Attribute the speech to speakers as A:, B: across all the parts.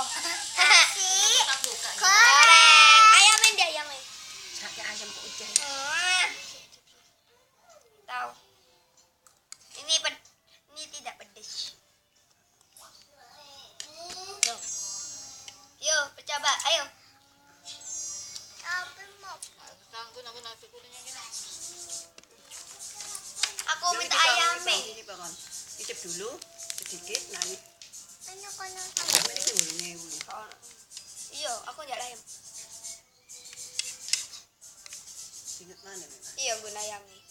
A: Nasi
B: Goreng. Ayamin dia ayamin.
C: Sate ayam kok udah.
B: Tahu. Ini tidak pedas. Yuk, coba. Ayo.
A: tapi mau
B: Aku minta ayamin.
C: Ini bakon. Icip dulu sedikit nanti.
A: hanya kono
C: Sampai iki wulunge wulu.
B: Iya, aku nggak ayam.
C: Ingat mana memang.
B: Iya, guna ayamin.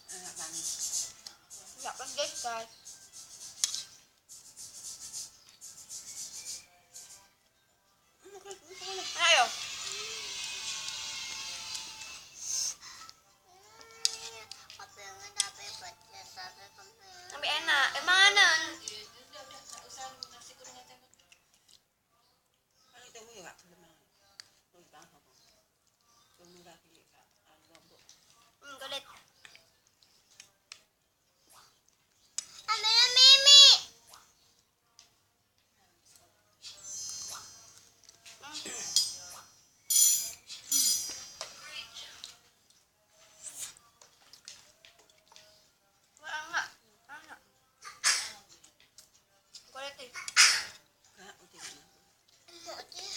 C: Enak banget.
B: Nggak pedas, guys. Ayo.
A: aku pengen tapi pedas tapi kepengen
B: Tapi enak. Mana?
C: Kan itu mu ya belum. Belum tahu apa. Belum lagi lombok.
B: Kulit.
A: ambil mimi
B: Enak. Enak. Kulit nih.
C: Enggak, udah kan.
A: mau sih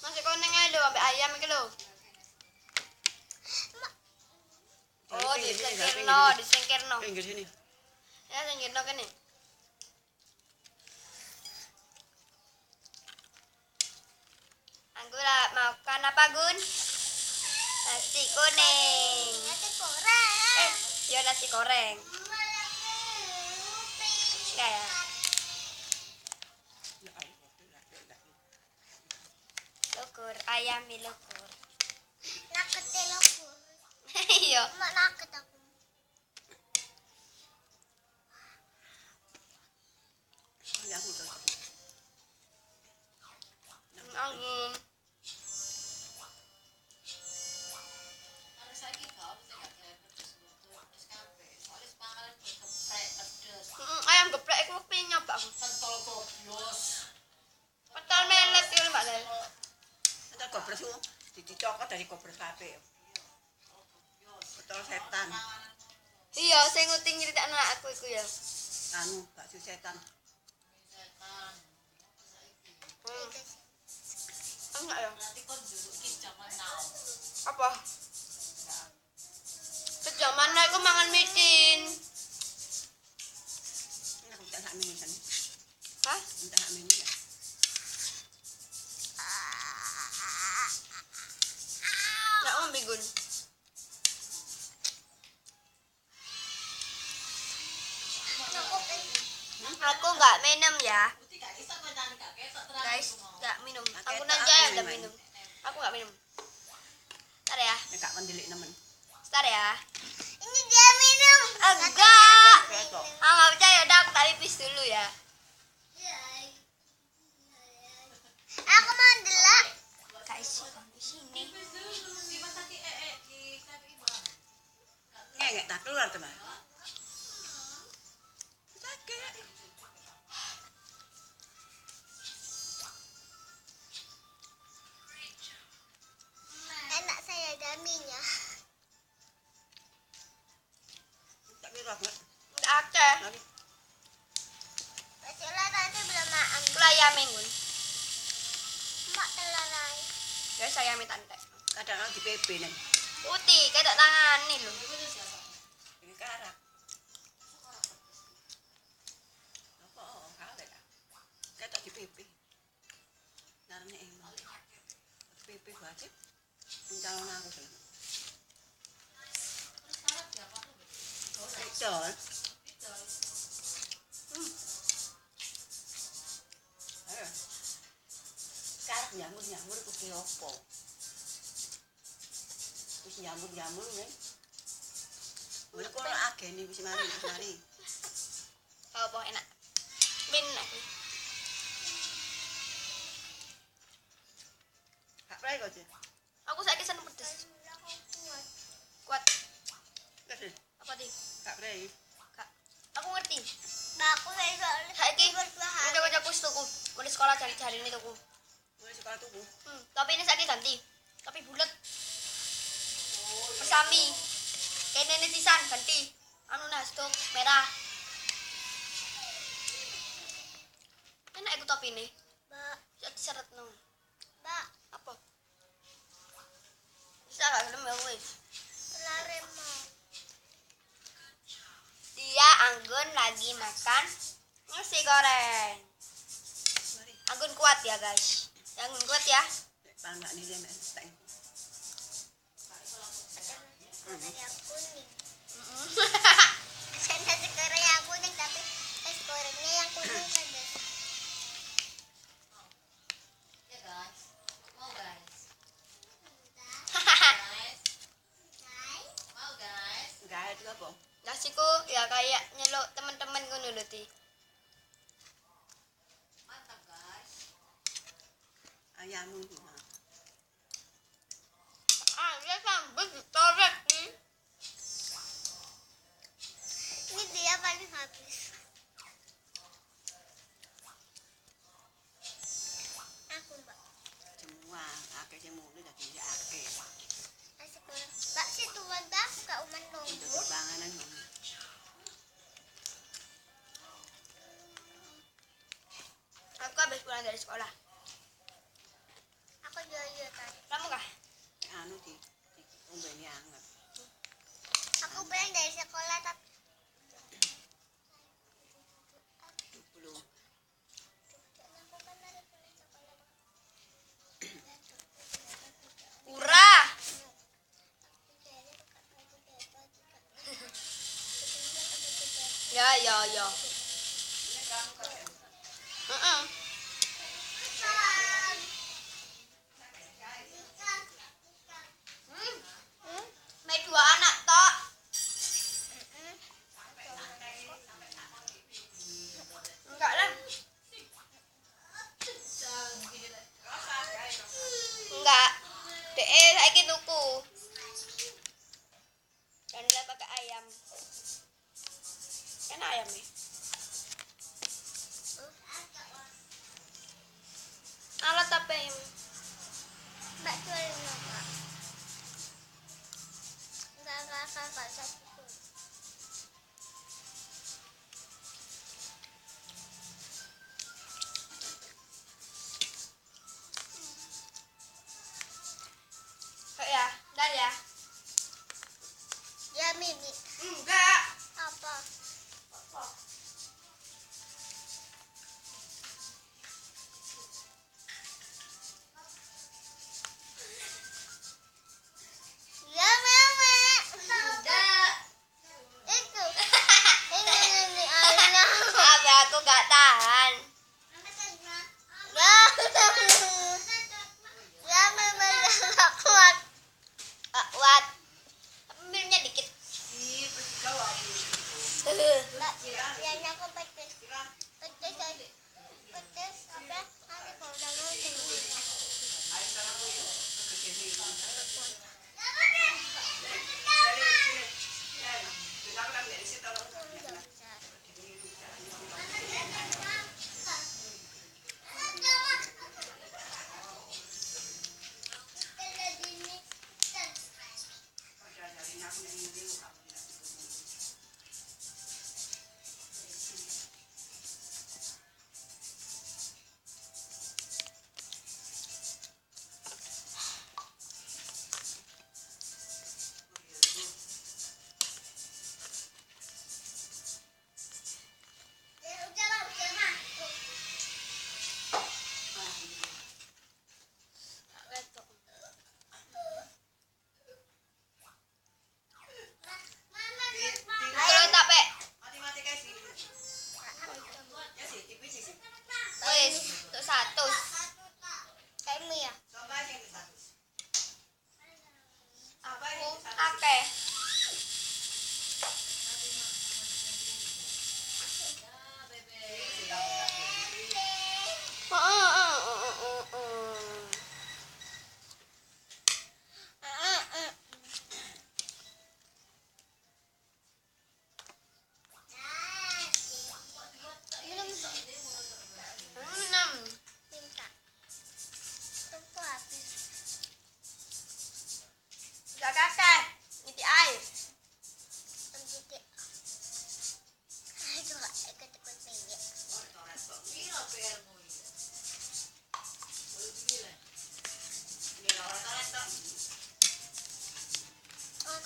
B: Masih koneng aja lho, ambek ayam iki lho. Oh, disingkirno.
C: Pinggir sini.
B: Ya, singkirno kene. Aku lah makan apa, Gun? Nasi kuning.
A: nasi goreng
B: Ya nasi goreng. Enggak ya? Lugur, ayam mie lugur.
A: nakut telur
B: Iya.
A: mak nakut aku
C: Ya aku udah.
B: Angin. Ayam geprek iku pengen nyoba aku. Petal melet iki lho, Mbak Lel.
C: Kita gobres ku dicokot dari gobres kabeh. Betul setan.
B: Iya, sing nguting nyritakno aku iku ya.
C: Anu, bakso setan.
B: Enggak ya? Apa? Kejaman aku mangan micin.
C: Ini aku minta sak mini kan.
B: Hah?
C: Minta sak mini ya.
B: Enggak mau bigun. Aku enggak minum ya. Guys, enggak minum. Aku aja udah minum. Aku enggak minum. Ntar ya.
C: Nek gak mendelik nemen.
B: Ntar ya.
A: ini dia minum
B: Enggak.
C: Ketok.
B: Ah, enggak percaya. Udah aku tak pipis dulu ya.
A: aku mau delak
B: Guys, di sini.
C: Ngek tak keluar teman. Sakit.
A: enak saya daminya
C: Tak kira enggak.
B: Enggak ada.
C: Lagi.
A: Basila tadi belum makan
B: Aku ayamin, Gun.
A: mak telur
B: Guys, saya minta entek.
C: Kadang-kadang di PP nih.
B: Putih, kayak tangan nih loh.
C: Ini karak. Apa kale ta? Ketok di PP. Narane emang. PP wajib. Pencalon aku seneng. Betul. Ayo. Karak nyamur itu ki opo? Wis nyamur nih. Wis kok agene wis mari.
B: Apa enak? Min aku.
C: Gak pray kok, Cik.
B: Aku saiki seneng pedes. Kuat.
C: Kasih.
B: Apa di?
C: Gak pray.
B: sami. Kene ne sisan ganti. Anu nah stok merah. Enak iku topi nih.
A: Mbak,
B: Bisa diseret nang.
A: Mbak,
B: Apa? Bisa gak gelem ya wis.
A: lari mau.
B: Dia Anggun lagi makan nasi goreng.
C: Mari.
B: Anggun kuat ya guys. Anggun kuat ya.
C: Bangga ni dia mek tak.
A: Ada yang kuning.
B: Mm-mm.
A: Ada nasi goreng yang kuning tapi nasi gorengnya yang kuning saja.
D: Ya guys, mau guys, mau guys.
C: Gait ke apa?
B: Nasiku ya kayak nyeluk teman-teman ngono lho Ti.
D: Mantap guys.
C: Ayammu tu. Ha.
B: Ah, dia sambut ditorek nih.
A: Ini dia paling habis. Aku mbak.
C: Semua akeh semua ni dah tidak akeh.
A: Nasi goreng. Mbak si tuan dah buka uman
C: Untuk
A: nunggu.
C: terbanganan ni.
B: Aku habis pulang dari sekolah.
A: Aku joyo tadi.
B: Kamu kah?
C: Anu di umben ni anget.
A: Aku pulang dari sekolah tapi
C: 20.
B: Ura. Ya ya ya. Heeh. Mai dua anak tok. Enggak lah. Enggak. Saiki tuku. Dan dia pakai ayam. Enak ayam nih. Alat apa yang
A: Mbak jualin apa? Enggak satu pun.
B: ya? Dan ya?
A: Ya Mimi.
B: Enggak.
A: Apa? Ya Mama.
B: Enggak.
A: Itu. Ini ayam.
B: Apa aku gak tahan.
A: Ya. Ya Mama enggak kuat.
B: Kuat. Tapi minumnya dikit.
A: Mbak, yang aku pedes. Pedes tadi. Pedes apa? Nanti kalau udah mau tinggi.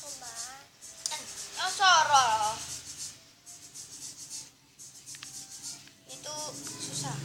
A: aku, Mbak.
B: Oh, sorol. Itu susah.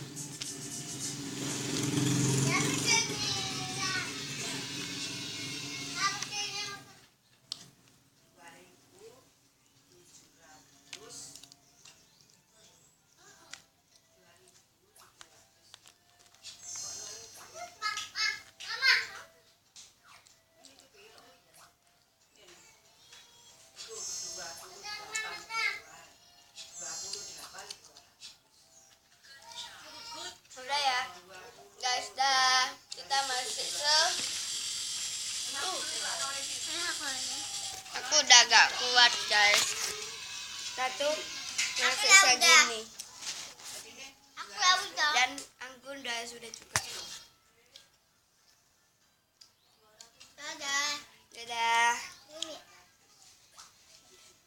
B: Udah ya. Guys, dah. Kita masuk ke aku udah gak kuat, guys. Satu masuk segini.
A: Aku udah.
B: Dan Anggun sudah juga.